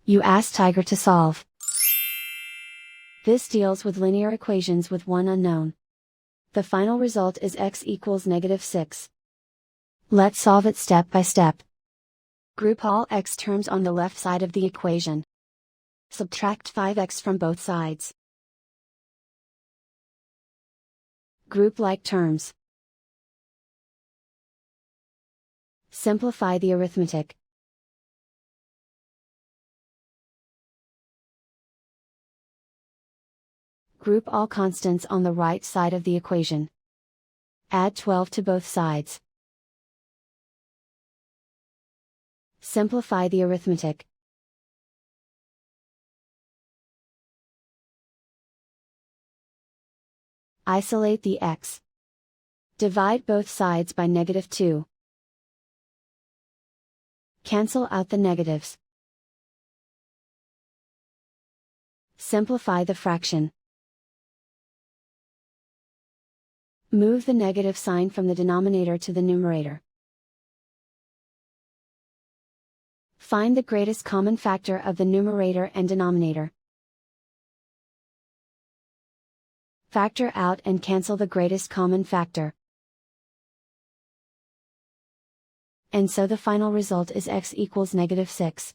You ask Tiger to solve. This deals with linear equations with one unknown. The final result is x equals -6. Let's solve it step by step. Group all x terms on the left side of the equation. Subtract 5x from both sides. Group like terms. Simplify the arithmetic. Group all constants on the right side of the equation. Add 12 to both sides. Simplify the arithmetic. Isolate the x. Divide both sides by -2. Cancel out the negatives. Simplify the fraction. Move the negative sign from the denominator to the numerator. Find the greatest common factor of the numerator and denominator. Factor out and cancel the greatest common factor. And so the final result is x equals -6.